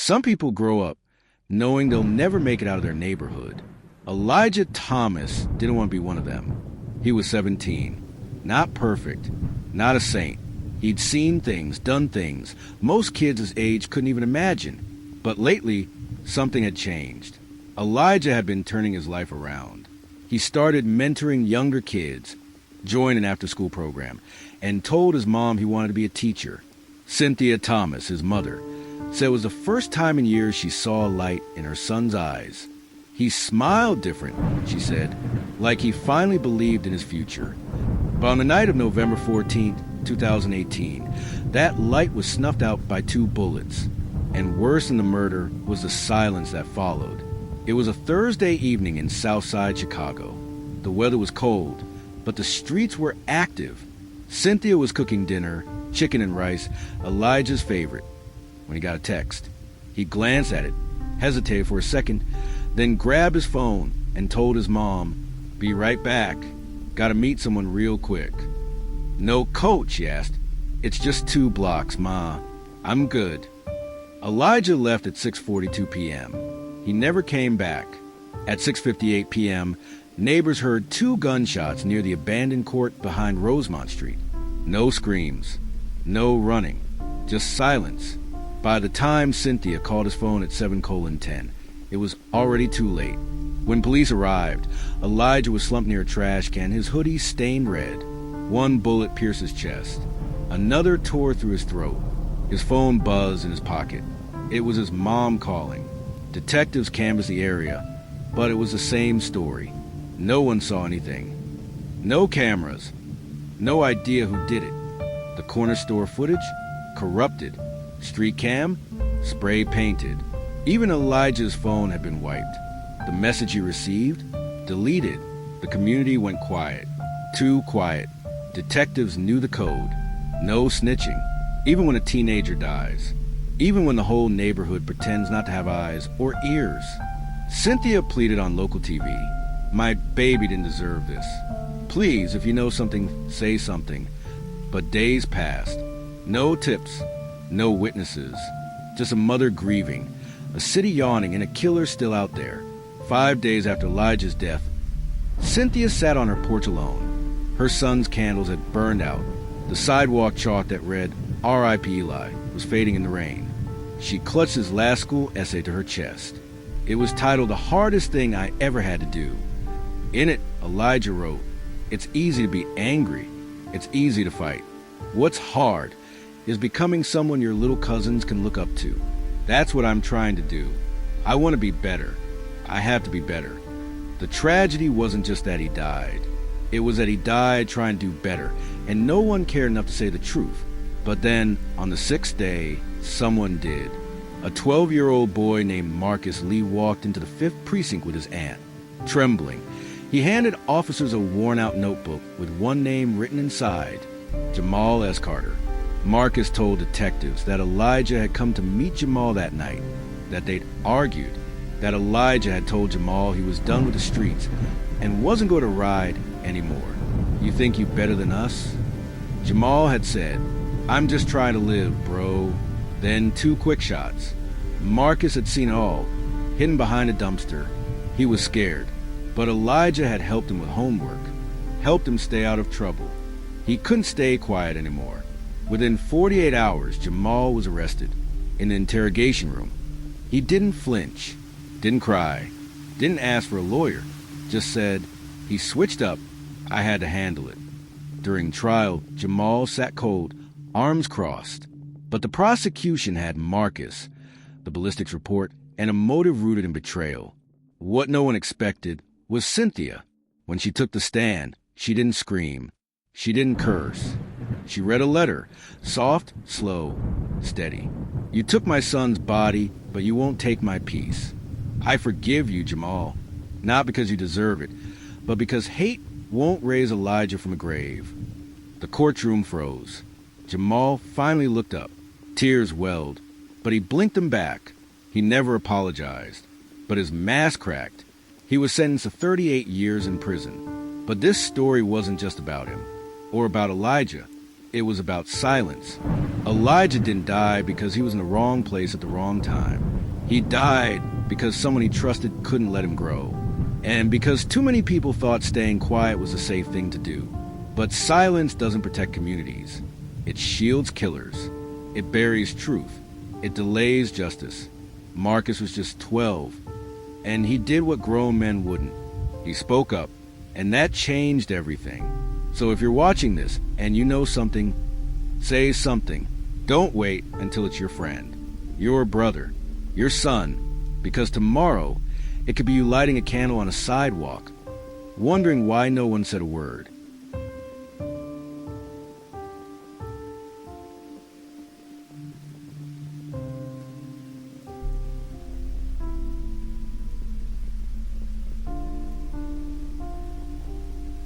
Some people grow up knowing they'll never make it out of their neighborhood. Elijah Thomas didn't want to be one of them. He was 17. Not perfect. Not a saint. He'd seen things, done things most kids his age couldn't even imagine. But lately, something had changed. Elijah had been turning his life around. He started mentoring younger kids, joined an after-school program, and told his mom he wanted to be a teacher. Cynthia Thomas, his mother, said it was the first time in years she saw a light in her son's eyes. He smiled different, she said, like he finally believed in his future. But on the night of November 14th, 2018, that light was snuffed out by 2 bullets. And worse than the murder was the silence that followed. It was a Thursday evening in Southside Chicago. The weather was cold, but the streets were active. Cynthia was cooking dinner, chicken and rice, Elijah's favorite, when he got a text. He glanced at it, hesitated for a second, then grabbed his phone and told his mom, "Be right back. Gotta meet someone real quick." "No coach?" she asked. "It's just 2 blocks, Ma. I'm good." Elijah left at 6:42 p.m. He never came back. At 6:58 p.m., neighbors heard 2 gunshots near the abandoned court behind Rosemont Street. No screams, no running, just silence. By the time Cynthia called his phone at 7:10, it was already too late. When police arrived, Elijah was slumped near a trash can, his hoodie stained red. 1 bullet pierced his chest. Another tore through his throat. His phone buzzed in his pocket. It was his mom calling. Detectives canvassed the area, but it was the same story. No one saw anything. No cameras. No idea who did it. The corner store footage? Corrupted. Street cam? Spray painted. Even Elijah's phone had been wiped. The message he received? Deleted. The community went quiet. Too quiet. Detectives knew the code. No snitching. Even when a teenager dies. Even when the whole neighborhood pretends not to have eyes or ears. Cynthia pleaded on local TV. "My baby didn't deserve this. Please, if you know something, say something." But days passed. No tips. No witnesses. Just a mother grieving. A city yawning and a killer still out there. 5 days after Elijah's death, Cynthia sat on her porch alone. Her son's candles had burned out. The sidewalk chalk that read, "R.I.P. Eli," was fading in the rain. She clutched his last school essay to her chest. It was titled "The Hardest Thing I Ever Had to Do." In it, Elijah wrote, "It's easy to be angry. It's easy to fight. What's hard is becoming someone your little cousins can look up to. That's what I'm trying to do. I want to be better. I have to be better." The tragedy wasn't just that he died. It was that he died trying to do better, and no one cared enough to say the truth. But then, on the 6th day, someone did. A 12-year-old boy named Marcus Lee walked into the 5th precinct with his aunt. Trembling, he handed officers a worn-out notebook with one name written inside, Jamal S. Carter. Marcus told detectives that Elijah had come to meet Jamal that night, that they'd argued, that Elijah had told Jamal he was done with the streets and wasn't going to ride anymore. "You think you better than us?" Jamal had said, "I'm just trying to live, bro." Then 2 quick shots. Marcus had seen it all, hidden behind a dumpster. He was scared, but Elijah had helped him with homework, helped him stay out of trouble. He couldn't stay quiet anymore. Within 48 hours, Jamal was arrested in the interrogation room. He didn't flinch, didn't cry, didn't ask for a lawyer, just said, "He switched up. I had to handle it." During trial, Jamal sat cold, arms crossed. But the prosecution had Marcus, the ballistics report, and a motive rooted in betrayal. What no one expected was Cynthia. When she took the stand, she didn't scream. She didn't curse. She read a letter, soft, slow, steady. "You took my son's body, but you won't take my peace. I forgive you, Jamal, not because you deserve it, but because hate won't raise Elijah from a grave." The courtroom froze. Jamal finally looked up. Tears welled, but he blinked them back. He never apologized. But his mask cracked. He was sentenced to 38 years in prison. But this story wasn't just about him, or about Elijah. It was about silence. Elijah didn't die because he was in the wrong place at the wrong time. He died because someone he trusted couldn't let him grow. And because too many people thought staying quiet was a safe thing to do. But silence doesn't protect communities. It shields killers. It buries truth. It delays justice. Marcus was just 12, and he did what grown men wouldn't. He spoke up, and that changed everything. So if you're watching this and you know something, say something. Don't wait until it's your friend, your brother, your son, because tomorrow it could be you lighting a candle on a sidewalk, wondering why no one said a word.